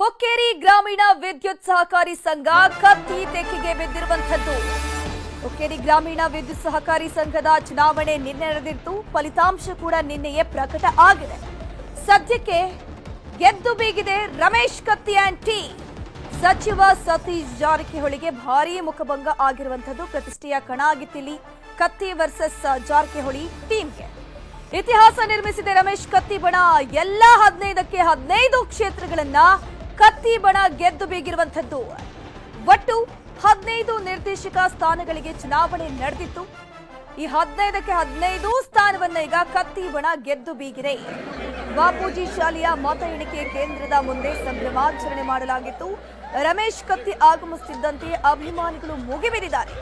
ಹುಕ್ಕೇರಿ ಗ್ರಾಮೀಣ ವಿದ್ಯುತ್ ಸಹಕಾರಿ ಸಂಘ ಕತ್ತಿ ತೆಕ್ಕೆಗೆ ಬಿದ್ದಿರುವಂತದ್ದು. ಹುಕ್ಕೇರಿ ಗ್ರಾಮೀಣ ವಿದ್ಯುತ್ ಸಹಕಾರಿ ಸಂಘದ ಚುನಾವಣೆ ನಿನ್ನೆ ನಡೆದಿತ್ತು. ಫಲಿತಾಂಶ ಕೂಡ ನಿನ್ನೆಯೇ ಪ್ರಕಟ ಆಗಿದೆ. ಸದ್ಯಕ್ಕೆ ಗೆದ್ದು ಬೀಗಿದೆ ರಮೇಶ್ ಕತ್ತಿ ಆ್ಯಂಡ್ ಟೀ. ಸಚಿವ ಸತೀಶ್ ಜಾರಕಿಹೊಳಿಗೆ ಭಾರೀ ಮುಖಭಂಗ ಆಗಿರುವಂತದ್ದು. ಪ್ರತಿಷ್ಠೆಯ ಕಣ ಆಗಿತ್ತಿಲ್ಲಿ ಕತ್ತಿ ವರ್ಸಸ್ ಜಾರಕಿಹೊಳಿ ಟೀಮ್ಗೆ. ಇತಿಹಾಸ ನಿರ್ಮಿಸಿದೆ ರಮೇಶ್ ಕತ್ತಿ ಬಣ. ಎಲ್ಲ 15ಕ್ಕೆ 15 ಕ್ಷೇತ್ರಗಳನ್ನ ಕತ್ತಿ ಬಣ ಗೆದ್ದು ಬೀಗಿರುವಂತದ್ದು. ಒಟ್ಟು 15 ನಿರ್ದೇಶಕ ಸ್ಥಾನಗಳಿಗೆ ಚುನಾವಣೆ ನಡೆದಿತ್ತು. ಈ 15ಕ್ಕೆ 15 ಸ್ಥಾನವನ್ನ ಈಗ ಕತ್ತಿ ಬಣ ಗೆದ್ದು ಬೀಗಿದೆ. ಬಾಪೂಜಿ ಶಾಲೆಯ ಮತ ಎಣಿಕೆ ಕೇಂದ್ರದ ಮುಂದೆ ಸಂಭ್ರಮಾಚರಣೆ ಮಾಡಲಾಗಿತ್ತು. ರಮೇಶ್ ಕತ್ತಿ ಆಗಮಿಸುತ್ತಿದ್ದಂತೆ ಅಭಿಮಾನಿಗಳು ಮುಗಿಬಿದ್ದಿದ್ದಾರೆ.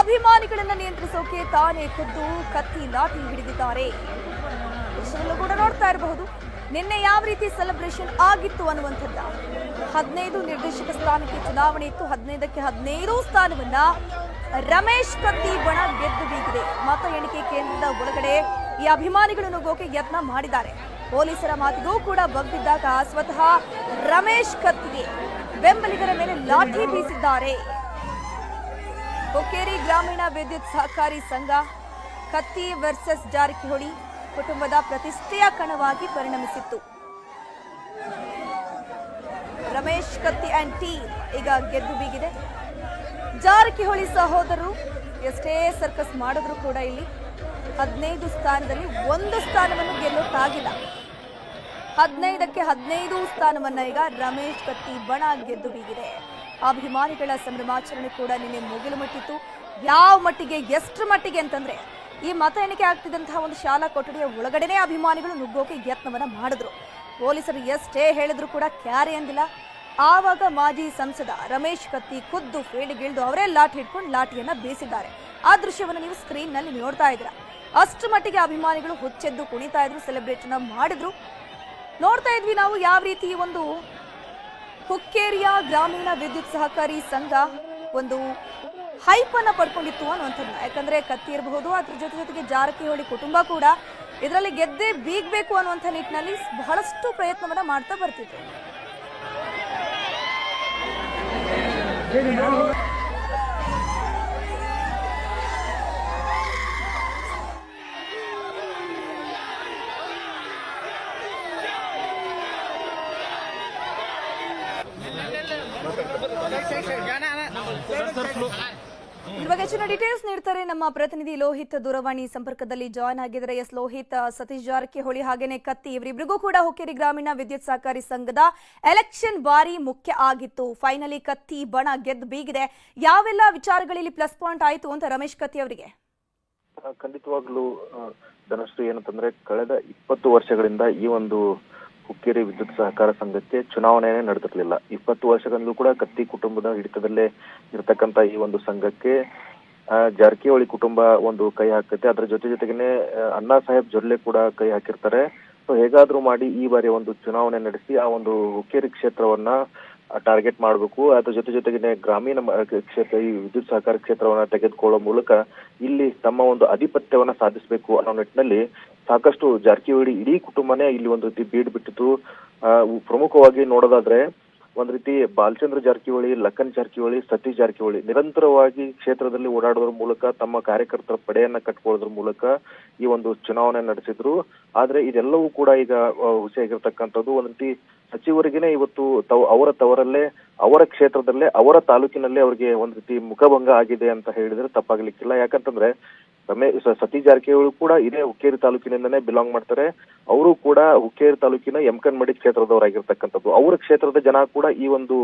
ಅಭಿಮಾನಿಗಳನ್ನ ನಿಯಂತ್ರಿಸೋಕೆ ತಾನೇ ಖುದ್ದು ಕತ್ತಿ ಲಾಠಿ ಹಿಡಿದಿದ್ದಾರೆ. ವಿಷಯಗಳು ಕೂಡ ನೋಡ್ತಾ ಇರಬಹುದು. ನಿನ್ನೆ ಯಾವ ರೀತಿ ಸೆಲೆಬ್ರೇಷನ್ ಆಗಿತ್ತು ಅನ್ನುವಂಥದ್ದು. 15 ನಿರ್ದೇಶಕ ಸ್ಥಾನಕ್ಕೆ ಚುನಾವಣೆ ಇತ್ತು. 15ಕ್ಕೆ 15 ಸ್ಥಾನವನ್ನ ರಮೇಶ್ ಕತ್ತಿ ಬಣ ಗೆದ್ದು ಬೀಗಿದೆ. ಮತ ಎಣಿಕೆ ಕೇಂದ್ರದ ಒಳಗಡೆ ಈ ಅಭಿಮಾನಿಗಳು ನುಗ್ಗೋಕೆ ಯತ್ನ ಮಾಡಿದ್ದಾರೆ. ಪೊಲೀಸರ ಮಾತಿಗೂ ಕೂಡ ಬಗ್ಗಿದ್ದಾಗ ಸ್ವತಃ ರಮೇಶ್ ಕತ್ತಿಗೆ ಬೆಂಬಲಿಗರ ಮೇಲೆ ಲಾಠಿ ಬೀಸಿದ್ದಾರೆ. ಹುಕ್ಕೇರಿ ಗ್ರಾಮೀಣ ವಿದ್ಯುತ್ ಸಹಕಾರಿ ಸಂಘ ಕತ್ತಿ ವರ್ಸಸ್ ಜಾರಕಿಹೊಳಿ ಕುಟುಂಬದ ಪ್ರತಿಷ್ಠೆಯ ಕಣವಾಗಿ ಪರಿಣಮಿಸಿತ್ತು. ರಮೇಶ್ ಕತ್ತಿ ಆ್ಯಂಡ್ ಟೀ ಈಗ ಗೆದ್ದು ಬೀಗಿದೆ. ಜಾರಕಿಹೊಳಿ ಸಹೋದರರು ಎಷ್ಟೇ ಸರ್ಕಸ್ ಮಾಡಿದ್ರು ಕೂಡ ಇಲ್ಲಿ 15 ಸ್ಥಾನದಲ್ಲಿ 1 ಸ್ಥಾನವನ್ನು ಗೆಲ್ಲೋಕ್ಕಾಗಿಲ್ಲ. 15ಕ್ಕೆ 15 ಸ್ಥಾನವನ್ನ ಈಗ ರಮೇಶ್ ಕತ್ತಿ ಬಣ ಗೆದ್ದು ಬೀಗಿದೆ. ಅಭಿಮಾನಿಗಳ ಸಂಭ್ರಮಾಚರಣೆ ಕೂಡ ನಿನ್ನೆ ಮುಗಿಲು ಮುಟ್ಟಿತ್ತು. ಯಾವ ಮಟ್ಟಿಗೆ, ಎಷ್ಟರ ಮಟ್ಟಿಗೆ ಅಂತಂದ್ರೆ ಈ ಮತ ಎಣಿಕೆ ಆಗ್ತಿದ್ದಂತಹ ಒಂದು ಶಾಲಾ ಕೊಠಡಿಯ ಒಳಗಡೆನೆ ಅಭಿಮಾನಿಗಳು ನುಗ್ಗೋಕೆ ಯತ್ನವನ್ನ ಮಾಡಿದ್ರು. ಪೊಲೀಸರು ಎಷ್ಟೇ ಹೇಳಿದ್ರು ಕೂಡ ಕ್ಯಾರೆ ಅಂದಿಲ್ಲ. ಆವಾಗ ಮಾಜಿ ಸಂಸದ ರಮೇಶ್ ಕತ್ತಿ ಖುದ್ದು ಫೀಲ್ಡ್ಗಿಳಿದು ಅವರೇ ಲಾಠಿ ಹಿಡ್ಕೊಂಡು ಲಾಠಿಯನ್ನ ಬೀಸಿದ್ದಾರೆ. ಆ ದೃಶ್ಯವನ್ನು ನೀವು ಸ್ಕ್ರೀನ್ ನಲ್ಲಿ ನೋಡ್ತಾ ಇದ್ದೀರಾ. ಅಷ್ಟು ಮಟ್ಟಿಗೆ ಅಭಿಮಾನಿಗಳು ಹುಚ್ಚೆದ್ದು ಕುಣಿತಾ ಇದ್ರು, ಸೆಲೆಬ್ರೇಷನ್ ಮಾಡಿದ್ರು. ನೋಡ್ತಾ ಇದ್ವಿ ನಾವು ಯಾವ ರೀತಿ ಒಂದು ಹುಕ್ಕೇರಿಯ ಗ್ರಾಮೀಣ ವಿದ್ಯುತ್ ಸಹಕಾರಿ ಸಂಘ ಒಂದು ಹೈಪ್ ಅನ್ನ ಪಡ್ಕೊಂಡಿತ್ತು ಅನ್ನುವಂಥದ್ದು. ಯಾಕಂದ್ರೆ ಕತ್ತಿ ಇರಬಹುದು, ಅದ್ರ ಜೊತೆಗೆ ಜಾರಕಿಹೊಳಿ ಕುಟುಂಬ ಕೂಡ ಇದರಲ್ಲಿ ಗೆದ್ದೇ ಬೀಗಬೇಕು ಅನ್ನುವಂಥ ನಿಟ್ಟಿನಲ್ಲಿ ಬಹಳಷ್ಟು ಪ್ರಯತ್ನವನ್ನ ಮಾಡ್ತಾ ಬರ್ತಿದ್ರು. ಇದ್ರ ಬಗ್ಗೆ ಹೆಚ್ಚಿನ ಡೀಟೇಲ್ಸ್ ನೀಡ್ತಾರೆ ನಮ್ಮ ಪ್ರತಿನಿಧಿ ಲೋಹಿತ್. ದೂರವಾಣಿ ಸಂಪರ್ಕದಲ್ಲಿ ಜಾಯ್ನ್ ಆಗಿದ್ದಾರೆ. ಎಸ್ ಲೋಹಿತ್, ಸತೀಶ್ ಜಾರಕಿಹೊಳಿ ಹಾಗೇನೆ ಕತ್ತಿ ಇವರಿಬ್ಬರಿಗೂ ಕೂಡ ಹುಕ್ಕೇರಿ ಗ್ರಾಮೀಣ ವಿದ್ಯುತ್ ಸಹಕಾರಿ ಸಂಘದ ಎಲೆಕ್ಷನ್ ಬಾರಿ ಮುಖ್ಯ ಆಗಿತ್ತು. ಫೈನಲಿ ಕತ್ತಿ ಬಣ ಗೆದ್ದು ಬೀಗಿದೆ. ಯಾವೆಲ್ಲ ವಿಚಾರಗಳಲ್ಲಿ ಪ್ಲಸ್ ಪಾಯಿಂಟ್ ಆಯಿತು ಅಂತ ರಮೇಶ್ ಕತ್ತಿ ಅವರಿಗೆ? ಖಂಡಿತವಾಗ್ಲೂ ಧನಶ್ರೀ, ಏನಂತಂದ್ರೆ ಕಳೆದ 20 ವರ್ಷಗಳಿಂದ ಈ ಒಂದು ಹುಕ್ಕೇರಿ ವಿದ್ಯುತ್ ಸಹಕಾರ ಸಂಘಕ್ಕೆ ಚುನಾವಣೆನೇ ನಡೆದಿರಲಿಲ್ಲ. 20 ವರ್ಷಗಳಿಂದಲೂ ಕೂಡ ಕತ್ತಿ ಕುಟುಂಬದ ಹಿಡಿತದಲ್ಲೇ ಇರತಕ್ಕಂತ ಈ ಒಂದು ಸಂಘಕ್ಕೆ ಜಾರಕಿಹೊಳಿ ಕುಟುಂಬ ಒಂದು ಕೈ ಹಾಕುತ್ತೆ. ಅದರ ಜೊತೆಗೇನೆ ಅಣ್ಣಾ ಸಾಹೇಬ್ ಜೊಲ್ಲೆ ಕೂಡ ಕೈ ಹಾಕಿರ್ತಾರೆ. ಸೊ ಹೇಗಾದ್ರೂ ಮಾಡಿ ಈ ಬಾರಿ ಒಂದು ಚುನಾವಣೆ ನಡೆಸಿ ಆ ಒಂದು ಹುಕ್ಕೇರಿ ಕ್ಷೇತ್ರವನ್ನ ಟಾರ್ಗೆಟ್ ಮಾಡಬೇಕು. ಅದ್ರ ಜೊತೆಗೇನೆ ಗ್ರಾಮೀಣ ಕ್ಷೇತ್ರ, ಈ ವಿದ್ಯುತ್ ಸಹಕಾರ ಕ್ಷೇತ್ರವನ್ನ ತೆಗೆದುಕೊಳ್ಳುವ ಮೂಲಕ ಇಲ್ಲಿ ತಮ್ಮ ಒಂದು ಆಧಿಪತ್ಯವನ್ನ ಸಾಧಿಸಬೇಕು ಅನ್ನೋ ನಿಟ್ಟಿನಲ್ಲಿ ಸಾಕಷ್ಟು ಜಾರಕಿಹೊಳಿ ಇಡೀ ಕುಟುಂಬನೇ ಇಲ್ಲಿ ಒಂದು ರೀತಿ ಬೀಡ್ ಬಿಟ್ಟಿತ್ತು. ಪ್ರಮುಖವಾಗಿ ನೋಡೋದಾದ್ರೆ ಒಂದ್ ರೀತಿ ಬಾಲಚಂದ್ರ ಜಾರಕಿಹೊಳಿ, ಲಖನ್ ಜಾರಕಿಹೊಳಿ, ಸತೀಶ್ ಜಾರಕಿಹೊಳಿ ನಿರಂತರವಾಗಿ ಕ್ಷೇತ್ರದಲ್ಲಿ ಓಡಾಡೋದ್ರ ಮೂಲಕ ತಮ್ಮ ಕಾರ್ಯಕರ್ತರ ಪಡೆಯನ್ನ ಕಟ್ಕೊಳ್ಳೋದ್ರ ಮೂಲಕ ಈ ಒಂದು ಚುನಾವಣೆ ನಡೆಸಿದ್ರು. ಆದ್ರೆ ಇದೆಲ್ಲವೂ ಕೂಡ ಈಗ ಹುಸಿಯಾಗಿರ್ತಕ್ಕಂಥದ್ದು. ಒಂದ್ ರೀತಿ ಸಚಿವರಿಗೇನೆ ಇವತ್ತು ಅವರ ತವರಲ್ಲೇ, ಅವರ ಕ್ಷೇತ್ರದಲ್ಲೇ, ಅವರ ತಾಲೂಕಿನಲ್ಲೇ ಅವರಿಗೆ ಒಂದ್ ರೀತಿ ಮುಖಭಂಗ ಆಗಿದೆ ಅಂತ ಹೇಳಿದ್ರೆ ತಪ್ಪಾಗ್ಲಿಕ್ಕಿಲ್ಲ. ಯಾಕಂತಂದ್ರೆ ಸತೀಶ್ ಜಾರಕಿಹೊಳಿ ಕೂಡ ಇದೇ ಹುಕ್ಕೇರಿ ತಾಲೂಕಿನಿಂದನೇ ಬಿಲಾಂಗ್ ಮಾಡ್ತಾರೆ. ಅವರು ಕೂಡ ಹುಕ್ಕೇರಿ ತಾಲೂಕಿನ ಯಮಕನ್ಮಡಿ ಕ್ಷೇತ್ರದವರಾಗಿರ್ತಕ್ಕಂಥದ್ದು. ಅವರ ಕ್ಷೇತ್ರದ ಜನ ಕೂಡ ಈ ಒಂದು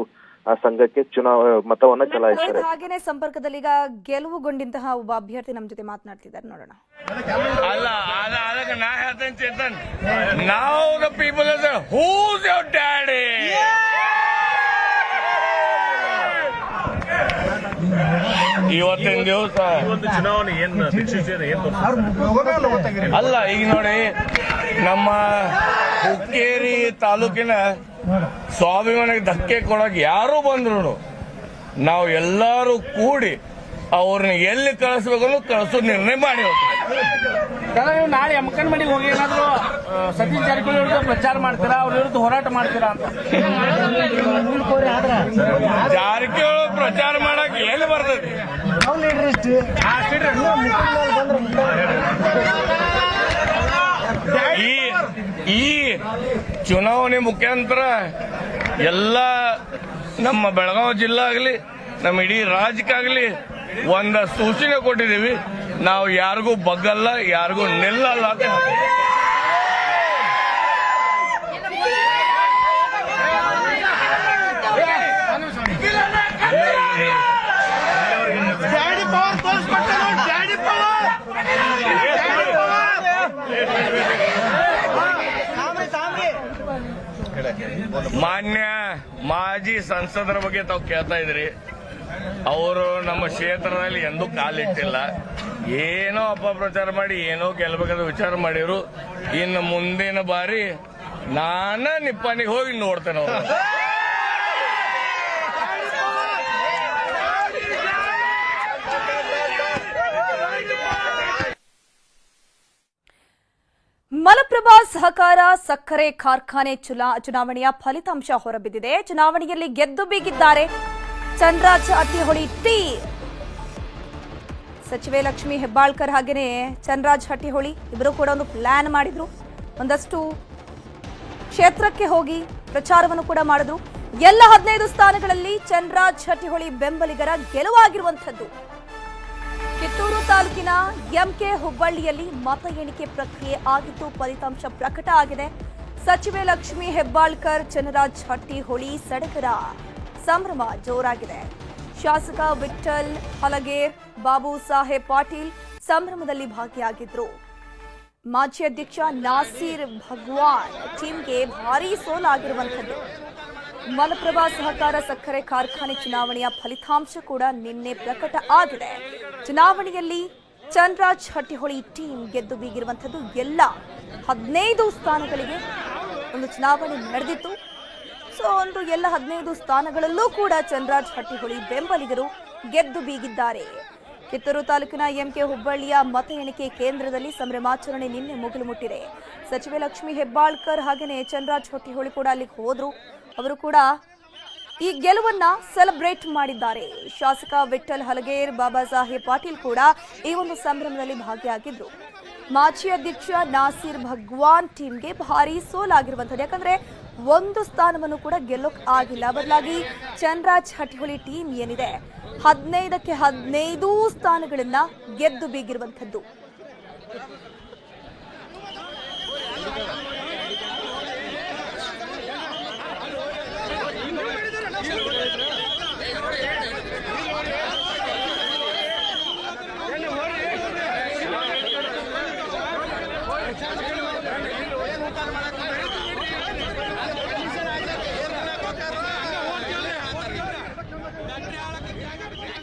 ಸಂಘಕ್ಕೆ ಮತವನ್ನ ಚಲಾಯಿಸ್ತಾರೆ. ಹಾಗೇನೆ ಸಂಪರ್ಕದಲ್ಲಿ ಈಗ ಗೆಲುವುಗೊಂಡಂತಹ ಒಬ್ಬ ಅಭ್ಯರ್ಥಿ ನಮ್ಮ ಜೊತೆ ಮಾತನಾಡ್ತಿದ್ದಾರೆ, ನೋಡೋಣ. ಅಲ್ಲ ಅದಕ್ಕೆ ನಾ ಹೇಳ್ತೇನೆ ಚೇತನ್, ನಾವು the people who's your daddy. ಇವತ್ತಿನ ದಿವಸ ಚುನಾವಣೆ ಅಲ್ಲ, ಈಗ ನೋಡಿ ನಮ್ಮ ಹುಕ್ಕೇರಿ ತಾಲೂಕಿನ ಸ್ವಾಭಿಮಾನಕ್ಕೆ ಧಕ್ಕೆ ಕೊಡಕ್ ಯಾರು ಬಂದ್ರು ನಾವು ಎಲ್ಲರೂ ಕೂಡಿ ಅವ್ರನ್ನ ಎಲ್ಲಿ ಕಳಿಸ್ಬೇಕು ಕಳಿಸೋ ನಿರ್ಣಯ ಮಾಡಿ ಹೋಗ್ತಾರೆ. ನೀವು ನಾಳೆ ಯಮಕನ್ಮಡಿಗೆ ಹೋಗಿ ಏನಾದ್ರು ಸತೀಶ್ ಜಾರಕಿಹೊಳಿ ವಿರುದ್ಧ ಪ್ರಚಾರ ಮಾಡ್ತೀರಾ, ಅವ್ರ ವಿರುದ್ಧ ಹೋರಾಟ ಮಾಡ್ತೀರಾ ಅಂತ? ಜಾರಕಿಹೊಳಿ ಪ್ರಚಾರ ಮಾಡಕ್ ಎಲ್ಲಿ ಬರ್ತದೆ? ಈ ಚುನಾವಣೆ ಮುಖಾಂತರ ಎಲ್ಲ ನಮ್ಮ ಬೆಳಗಾವಿ ಜಿಲ್ಲಾ ಆಗಲಿ ನಮ್ಮ ಇಡೀ ರಾಜ್ಯಕ್ಕಾಗಲಿ ಒಂದ ಸೂಚನೆ ಕೊಟ್ಟಿದ್ದೀವಿ, ನಾವು ಯಾರಿಗೂ ಬಗ್ಗಲ್ಲ, ಯಾರಿಗೂ ನಿಲ್ಲಲ್ಲ ಅಂತ. ಮಾನ್ಯ ಮಾಜಿ ಸಂಸದರ ಬಗ್ಗೆ ತಾವು ಕೇಳ್ತಾ ಇದ್ರಿ. ಅವರು ನಮ್ಮ ಕ್ಷೇತ್ರದಲ್ಲಿ ಎಂದೂ ಕಾಲಿಟ್ಟಿಲ್ಲ, ಏನೋ ಅಪಪ್ರಚಾರ ಮಾಡಿ ಏನೋ ಗೆಲ್ಬೇಕಾದ ವಿಚಾರ ಮಾಡಿದ್ರು. ಇನ್ನು ಮುಂದಿನ ಬಾರಿ ನಾನ ನಿಪ್ಪಾಣಿಗೆ ಹೋಗಿ ನೋಡ್ತೇನೆ ಅವರು. ಮಲಪ್ರಭಾ ಸಹಕಾರ ಸಕ್ಕರೆ ಕಾರ್ಖಾನೆ ಚುನಾವಣೆಯ ಫಲಿತಾಂಶ ಹೊರಬಿದ್ದಿದೆ. ಚುನಾವಣೆಯಲ್ಲಿ ಗೆದ್ದು ಬೀಗಿದ್ದಾರೆ ಚಂದ್ರರಾಜ್ ಹಟ್ಟಿಹೊಳಿ ಟೀಮ್. ಸಚಿವೆ ಲಕ್ಷ್ಮೀ ಹೆಬ್ಬಾಳ್ಕರ್ ಹಾಗೇನೆ ಚಂದ್ರರಾಜ್ ಹಟ್ಟಿಹೊಳಿ ಇಬ್ಬರು ಕೂಡ ಒಂದು ಪ್ಲಾನ್ ಮಾಡಿದ್ರು. ಒಂದಷ್ಟು ಕ್ಷೇತ್ರಕ್ಕೆ ಹೋಗಿ ಪ್ರಚಾರವನ್ನು ಕೂಡ ಮಾಡಿದ್ರು. ಎಲ್ಲ 15 ಸ್ಥಾನಗಳಲ್ಲಿ ಚಂದ್ರರಾಜ್ ಹಟ್ಟಿಹೊಳಿ ಬೆಂಬಲಿಗರ ಗೆಲುವಾಗಿರುವಂಥದ್ದು. ಕಿತ್ತೂರು ತಾಲೂಕಿನ ಎಂಕೆ ಹುಬ್ಬಳ್ಳಿಯಲ್ಲಿ ಮತ ಎಣಿಕೆ ಪ್ರಕ್ರಿಯೆ ಆಗಿದ್ದು ಫಲಿತಾಂಶ ಪ್ರಕಟ ಆಗಿದೆ. ಸಚಿವೆ ಲಕ್ಷ್ಮೀ ಹೆಬ್ಬಾಳ್ಕರ್, ಚಂದ್ರರಾಜ್ ಹಟ್ಟಿಹೊಳಿ ಸಡಗರ, ಸಂಭ್ರಮ ಜೋರಾಗಿದೆ. ಶಾಸಕ ವಿಠ್ಠಲ್ ಹಲಗೇರ್, ಬಾಬು ಸಾಹೇಬ್ ಪಾಟೀಲ್ ಸಂಭ್ರಮದಲ್ಲಿ ಭಾಗಿಯಾಗಿದ್ರು. ಮಾಜಿ ಅಧ್ಯಕ್ಷ ನಾಸೀರ್ ಭಗವಾನ್ ಟೀಮ್ಗೆ ಭಾರೀ ಸೋಲಾಗಿರುವಂಥದ್ದು. ಮಲಪ್ರಭಾ ಸಹಕಾರ ಸಕ್ಕರೆ ಕಾರ್ಖಾನೆ ಚುನಾವಣೆಯ ಫಲಿತಾಂಶ ಕೂಡ ನಿನ್ನೆ ಪ್ರಕಟ ಆಗಿದೆ. ಚುನಾವಣೆಯಲ್ಲಿ ಚಂದ್ರರಾಜ್ ಹಟ್ಟಿಹೊಳಿ ಟೀಮ್ ಗೆದ್ದು ಬೀಗಿರುವಂಥದ್ದು. ಎಲ್ಲ 15 ಸ್ಥಾನಗಳಿಗೆ ಒಂದು ಚುನಾವಣೆ ನಡೆದಿತ್ತು. ಎಲ್ಲ 15 ಸ್ಥಾನಗಳಲ್ಲೂ ಕೂಡ ಚಂದ್ರರಾಜ್ ಹಟ್ಟಿಹೊಳಿ ಬೆಂಬಲಿಗರು ಗೆದ್ದು ಬೀಗಿದ್ದಾರೆ. ಕಿತ್ತೂರು ತಾಲೂಕಿನ ಎಂಕೆ ಹುಬ್ಬಳ್ಳಿಯ ಮತ ಎಣಿಕೆ ಕೇಂದ್ರದಲ್ಲಿ ಸಂಭ್ರಮಾಚರಣೆ ನಿನ್ನೆ ಮುಗಿಲು ಮುಟ್ಟಿದೆ. ಸಚಿವೆ ಲಕ್ಷ್ಮೀ ಹೆಬ್ಬಾಳ್ಕರ್ ಹಾಗೆಯೇ ಚಂದ್ರರಾಜ್ ಹಟ್ಟಿಹೊಳಿ ಕೂಡ ಅಲ್ಲಿಗೆ ಹೋದ್ರು. ಅವರು ಕೂಡ ಈ ಗೆಲುವನ್ನ ಸೆಲೆಬ್ರೇಟ್ ಮಾಡಿದ್ದಾರೆ. ಶಾಸಕ ವಿಠ್ಠಲ್ ಹಲಗೇರ್, ಬಾಬಾ ಸಾಹೇಬ್ ಪಾಟೀಲ್ ಕೂಡ ಈ ಒಂದು ಸಂಭ್ರಮದಲ್ಲಿ ಭಾಗಿಯಾಗಿದ್ರು. ಮಾಜಿ ಅಧ್ಯಕ್ಷ ನಾಸೀರ್ ಭಗವಾನ್ ಟೀಮ್ಗೆ ಭಾರೀ ಸೋಲಾಗಿರುವಂಥದ್ದು. ಯಾಕಂದ್ರೆ ಒಂದು ಸ್ಥಾನವನ್ನು ಕೂಡ ಗೆಲ್ಲೋಕ್ ಆಗಿಲ್ಲ. ಬದಲಾಗಿ ಚಂದ್ರರಾಜ್ ಹಟ್ಟಿಹೊಳಿ ಟೀಮ್ ಏನಿದೆ 15ಕ್ಕೆ 15 ಸ್ಥಾನಗಳನ್ನ ಗೆದ್ದು ಬೀಗಿರುವಂಥದ್ದು.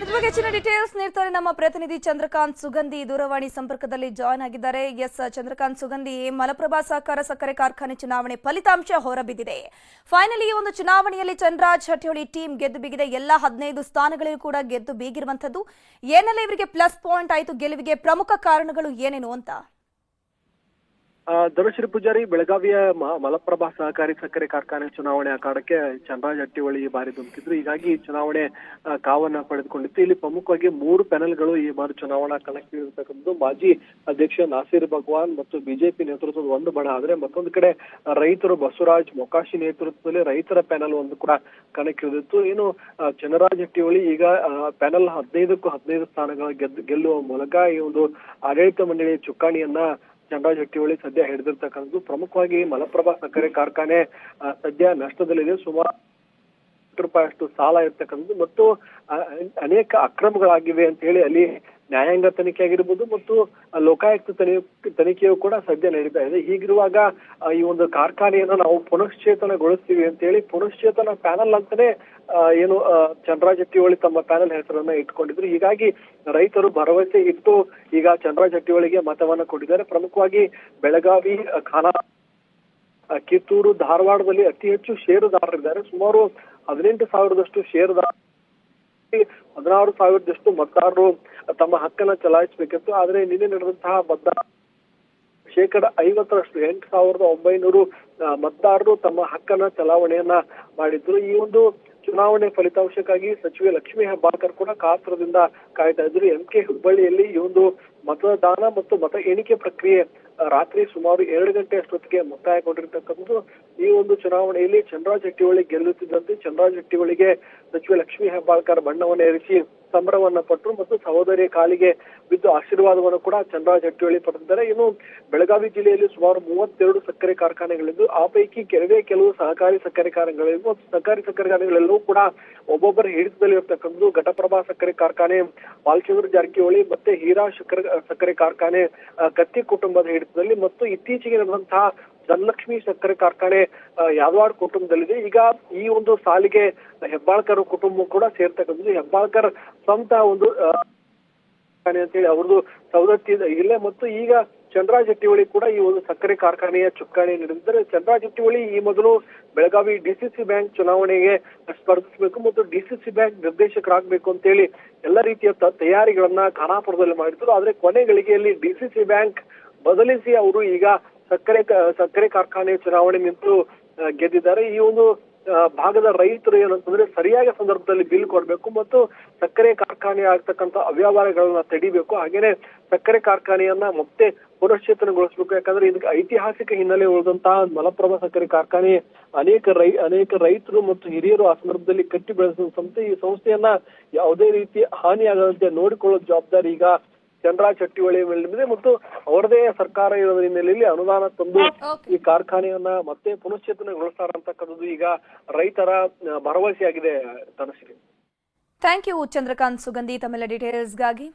ಇದ್ರ ಬಗ್ಗೆ ಹೆಚ್ಚಿನ ಡೀಟೇಲ್ಸ್ ನೀಡ್ತಾರೆ ನಮ್ಮ ಪ್ರತಿನಿಧಿ ಚಂದ್ರಕಾಂತ್ ಸುಗಂಧಿ. ದೂರವಾಣಿ ಸಂಪರ್ಕದಲ್ಲಿ ಜಾಯ್ನ್ ಆಗಿದ್ದಾರೆ. ಎಸ್ ಚಂದ್ರಕಾಂತ್ ಸುಗಂಧಿ, ಮಲಪ್ರಭಾ ಸಹಕಾರ ಸಕ್ಕರೆ ಕಾರ್ಖಾನೆ ಚುನಾವಣೆ ಫಲಿತಾಂಶ ಹೊರಬಿದ್ದಿದೆ. ಫೈನಲಿ ಈ ಒಂದು ಚುನಾವಣೆಯಲ್ಲಿ ಚಂದ್ರರಾಜ್ ಹಟ್ಟಿಹೊಳಿ ಟೀಮ್ ಗೆದ್ದು ಬೀಗಿದೆ. ಎಲ್ಲ 15 ಸ್ಥಾನಗಳಿಗೂ ಕೂಡ ಗೆದ್ದು ಬೀಗಿರುವಂತದ್ದು. ಏನೆಲ್ಲ ಇವರಿಗೆ ಪ್ಲಸ್ ಪಾಯಿಂಟ್ ಆಯಿತು ಗೆಲುವಿಗೆ? ಪ್ರಮುಖ ಕಾರಣಗಳು ಏನೇನು ಅಂತ? ಧನುಶ್ರೀ ಪೂಜಾರಿ, ಬೆಳಗಾವಿಯ ಮಲಪ್ರಭಾ ಸಹಕಾರಿ ಸಕ್ಕರೆ ಕಾರ್ಖಾನೆ ಚುನಾವಣೆ ಅಖಾಡಕ್ಕೆ ಚಂದ್ರರಾಜ್ ಹಟ್ಟಿಹೊಳಿ ಈ ಬಾರಿ ಧುಮುಕಿದ್ರು. ಹೀಗಾಗಿ ಚುನಾವಣೆ ಕಾವನ್ನ ಪಡೆದುಕೊಂಡಿತ್ತು. ಇಲ್ಲಿ ಪ್ರಮುಖವಾಗಿ 3 ಪ್ಯಾನೆಲ್ಗಳು ಈ ಬಾರಿ ಚುನಾವಣಾ ಕಣಕ್ಕಿಳಿರ್ತಕ್ಕಂಥದ್ದು. ಮಾಜಿ ಅಧ್ಯಕ್ಷ ನಾಸೀರ್ ಭಗವಾನ್ ಮತ್ತು ಬಿಜೆಪಿ ನೇತೃತ್ವದ ಒಂದು ಬಣ ಆದ್ರೆ, ಮತ್ತೊಂದು ಕಡೆ ರೈತರು ಬಸವರಾಜ್ ಮೊಕಾಶಿ ನೇತೃತ್ವದಲ್ಲಿ ರೈತರ ಪ್ಯಾನೆಲ್ ಒಂದು ಕೂಡ ಕಣಕ್ಕಿಳಿದಿತ್ತು. ಏನು ಚಂದ್ರರಾಜ್ ಹಟ್ಟಿಹೊಳಿ ಈಗ ಪ್ಯಾನೆಲ್ 15ಕ್ಕೂ 15 ಸ್ಥಾನಗಳ ಗೆಲ್ಲುವ ಮೂಲಕ ಈ ಒಂದು ಆಡಳಿತ ಮಂಡಳಿಯ ಚುಕ್ಕಾಣಿಯನ್ನ ಚಂದ್ರರಾಜ್ ಹಟ್ಟಿಹೊಳಿ ಸದ್ಯ ಹಿಡಿದಿರ್ತಕ್ಕಂಥದ್ದು. ಪ್ರಮುಖವಾಗಿ ಮಲಪ್ರಭಾ ಸಕ್ಕರೆ ಕಾರ್ಖಾನೆ ಸದ್ಯ ನಷ್ಟದಲ್ಲಿದೆ. ಸುಮಾರು ₹1 ಅಷ್ಟು ಸಾಲ ಇರ್ತಕ್ಕಂಥದ್ದು ಮತ್ತು ಅನೇಕ ಅಕ್ರಮಗಳಾಗಿವೆ ಅಂತ ಹೇಳಿ ಅಲ್ಲಿ ನ್ಯಾಯಾಂಗ ತನಿಖೆ ಆಗಿರ್ಬೋದು ಮತ್ತು ಲೋಕಾಯುಕ್ತ ತನಿಖೆಯು ಕೂಡ ಸದ್ಯ ನಡೀತಾ ಇದೆ. ಹೀಗಿರುವಾಗ ಈ ಒಂದು ಕಾರ್ಖಾನೆಯನ್ನ ನಾವು ಪುನಶ್ಚೇತನಗೊಳಿಸ್ತೀವಿ ಅಂತ ಹೇಳಿ ಪುನಶ್ಚೇತನ ಪ್ಯಾನಲ್ ಅಂತಾನೆ ಏನು ಚಂದ್ರರಾಜ್ ಹಟ್ಟಿಹೊಳಿ ತಮ್ಮ ಪ್ಯಾನಲ್ ಹೆಸರನ್ನ ಇಟ್ಕೊಂಡಿದ್ರು. ಹೀಗಾಗಿ ರೈತರು ಭರವಸೆ ಇಟ್ಟು ಈಗ ಚಂದ್ರರಾಜ್ ಹಟ್ಟಿಹೊಳಿಗೆ ಮತವನ್ನ ಕೊಟ್ಟಿದ್ದಾರೆ. ಪ್ರಮುಖವಾಗಿ ಬೆಳಗಾವಿ, ಖಾನಾಪುರ, ಕಿತ್ತೂರು, ಧಾರವಾಡದಲ್ಲಿ ಅತಿ ಹೆಚ್ಚು ಷೇರುದಾರರಿದ್ದಾರೆ. ಸುಮಾರು 18,000ದಷ್ಟು ಷೇರುದಾರ, 16,000ದಷ್ಟು ಮತದಾರರು ತಮ್ಮ ಹಕ್ಕನ್ನ ಚಲಾಯಿಸಬೇಕಿತ್ತು. ಆದ್ರೆ ನಿನ್ನೆ ನಡೆದಂತಹ ಮತದಾರ 50% 8,900 ಮತದಾರರು ತಮ್ಮ ಹಕ್ಕನ್ನ ಚಲಾವಣೆಯನ್ನ ಮಾಡಿದ್ರು. ಈ ಒಂದು ಚುನಾವಣೆ ಫಲಿತಾಂಶಕ್ಕಾಗಿ ಸಚಿವೆ ಲಕ್ಷ್ಮೀ ಹೆಬ್ಬಾಳ್ಕರ್ ಕೂಡ ಕಾತರದಿಂದ ಕಾಯ್ತಾ ಇದ್ರು. MK ಹುಬ್ಬಳ್ಳಿಯಲ್ಲಿ ಈ ಒಂದು ಮತದಾನ ಮತ್ತು ಮತ ಎಣಿಕೆ ಪ್ರಕ್ರಿಯೆ ರಾತ್ರಿ ಸುಮಾರು 2 ಗಂಟೆ ಅಷ್ಟೊತ್ತಿಗೆ ಮುಕ್ತಾಯಗೊಂಡಿರ್ತಕ್ಕಂಥದ್ದು. ಈ ಒಂದು ಚುನಾವಣೆಯಲ್ಲಿ ಚಂದ್ರರಾಜ್ ಹಟ್ಟಿಹೊಳಿ ಗೆಲ್ಲುತ್ತಿದ್ದಂತೆ ಚಂದ್ರರಾಜ್ ಹಟ್ಟಿಹೊಳಿಗೆ ಸಚಿವೆ ಲಕ್ಷ್ಮೀ ಹೆಬ್ಬಾಳ್ಕರ್ ಬಣ್ಣವನ್ನು ಎರಚಿ ಸಂಭ್ರಮವನ್ನ ಪಟ್ಟರು ಮತ್ತು ಸಹೋದರಿಯ ಕಾಲಿಗೆ ಬಿದ್ದು ಆಶೀರ್ವಾದವನ್ನು ಕೂಡ ಚಂದ್ರರಾಜ್ ಹಟ್ಟಿಹೊಳಿ ಪಡೆದಿದ್ದಾರೆ. ಇನ್ನು ಬೆಳಗಾವಿ ಜಿಲ್ಲೆಯಲ್ಲಿ ಸುಮಾರು 32 ಸಕ್ಕರೆ ಕಾರ್ಖಾನೆಗಳಿದ್ದು ಆ ಪೈಕಿ ಕೆಲವು ಸಹಕಾರಿ ಸಕ್ಕರೆ ಕಾರ್ಖಾನೆಗಳಿದ್ದು ಮತ್ತು ಸಹಕಾರಿ ಸಕ್ಕರೆ ಕಾರ್ಖಾನೆಗಳೆಲ್ಲವೂ ಕೂಡ ಒಬ್ಬೊಬ್ಬರ ಹಿಡಿತದಲ್ಲಿ ಇರ್ತಕ್ಕಂಥದ್ದು. ಘಟಪ್ರಭಾ ಸಕ್ಕರೆ ಕಾರ್ಖಾನೆ ಬಾಲಚಂದ್ರ ಜಾರಕಿಹೊಳಿ ಮತ್ತೆ ಹೀರಾ ಸಕ್ಕರೆ ಕಾರ್ಖಾನೆ ಕತ್ತಿ ಕುಟುಂಬದ ಹಿಡಿತದಲ್ಲಿ ಮತ್ತು ಇತ್ತೀಚೆಗೆ ನಡೆದಂತಹ ಧನಲಕ್ಷ್ಮಿ ಸಕ್ಕರೆ ಕಾರ್ಖಾನೆ ಯಾದವಾಡ ಕುಟುಂಬದಲ್ಲಿದೆ. ಈಗ ಈ ಒಂದು ಸಾಲಿಗೆ ಹೆಬ್ಬಾಳ್ಕರ್ ಕುಟುಂಬ ಕೂಡ ಸೇರ್ತಕ್ಕಂಥದ್ದು. ಹೆಬ್ಬಾಳ್ಕರ್ ಸ್ವಂತ ಒಂದು ಅಂತೇಳಿ ಅವ್ರದ್ದು ಸವದತ್ತಿ ಇಲ್ಲೇ ಮತ್ತು ಈಗ ಚಂದ್ರರಾಜ್ ಹಟ್ಟಿಹೊಳಿ ಕೂಡ ಈ ಒಂದು ಸಕ್ಕರೆ ಕಾರ್ಖಾನೆಯ ಚುಕ್ಕಾಣಿ ನೀಡಿದ್ದಾರೆ. ಚಂದ್ರರಾಜ್ ಹಟ್ಟಿಹೊಳಿ ಈ ಮೊದಲು ಬೆಳಗಾವಿ DCC ಬ್ಯಾಂಕ್ ಚುನಾವಣೆಗೆ ಸ್ಪರ್ಧಿಸಬೇಕು ಮತ್ತು DCC ಬ್ಯಾಂಕ್ ನಿರ್ದೇಶಕರಾಗಬೇಕು ಅಂತೇಳಿ ಎಲ್ಲ ರೀತಿಯ ತಯಾರಿಗಳನ್ನ ಖಾನಾಪುರದಲ್ಲಿ ಮಾಡಿದ್ರು. ಆದ್ರೆ ಕೊನೆ ಗಳಿಗೆಯಲ್ಲಿ DCC ಬ್ಯಾಂಕ್ ಬದಲಿಸಿ ಅವರು ಈಗ ಸಕ್ಕರೆ ಕಾರ್ಖಾನೆ ಚುನಾವಣೆ ನಿಂತು ಗೆದ್ದಿದ್ದಾರೆ. ಈ ಒಂದು ಭಾಗದ ರೈತರು ಏನಂತಂದ್ರೆ ಸರಿಯಾದ ಸಂದರ್ಭದಲ್ಲಿ ಬಿಲ್ ಕೊಡ್ಬೇಕು ಮತ್ತು ಸಕ್ಕರೆ ಕಾರ್ಖಾನೆ ಆಗ್ತಕ್ಕಂಥ ಅವ್ಯವಹಾರಗಳನ್ನ ತಡಿಬೇಕು. ಹಾಗೇನೆ ಸಕ್ಕರೆ ಕಾರ್ಖಾನೆಯನ್ನ ಮತ್ತೆ ಪುನಶ್ಚೇತನಗೊಳಿಸಬೇಕು. ಯಾಕಂದ್ರೆ ಇದಕ್ಕೆ ಐತಿಹಾಸಿಕ ಹಿನ್ನೆಲೆ ಉಳಿದಂತಹ ಮಲಪ್ರಭಾ ಸಕ್ಕರೆ ಕಾರ್ಖಾನೆ ಅನೇಕ ರೈತರು ಮತ್ತು ಹಿರಿಯರು ಆ ಸಂದರ್ಭದಲ್ಲಿ ಕಟ್ಟಿ ಬೆಳೆಸಿದ ಸಂಸ್ಥೆ. ಈ ಸಂಸ್ಥೆಯನ್ನ ಯಾವುದೇ ರೀತಿ ಹಾನಿಯಾಗದಂತೆ ನೋಡಿಕೊಳ್ಳೋ ಜವಾಬ್ದಾರಿ ಈಗ ಚಂದ್ರರಾಜ್ ಹಟ್ಟಿಹೊಳಿ ಮೇಲಿದೆ ಮತ್ತು ಅವರದೇ ಸರ್ಕಾರ ಇರೋದ್ರ ಹಿನ್ನೆಲೆಯಲ್ಲಿ ಅನುದಾನ ತಂದು ಈ ಕಾರ್ಖಾನೆಯನ್ನ ಮತ್ತೆ ಪುನಶ್ಚೇತನಗೊಳಿಸ್ತಾರಂತಕ್ಕಂಥದ್ದು ಈಗ ರೈತರ ಭರವಸೆಯಾಗಿದೆ. ತನಶ್ರೀ, ಥ್ಯಾಂಕ್ ಯು ಚಂದ್ರಕಾಂತ್ ಸುಗಂಧಿ ತಮ್ಮೆಲ್ಲ ಡೀಟೇಲ್ಸ್ಗಾಗಿ.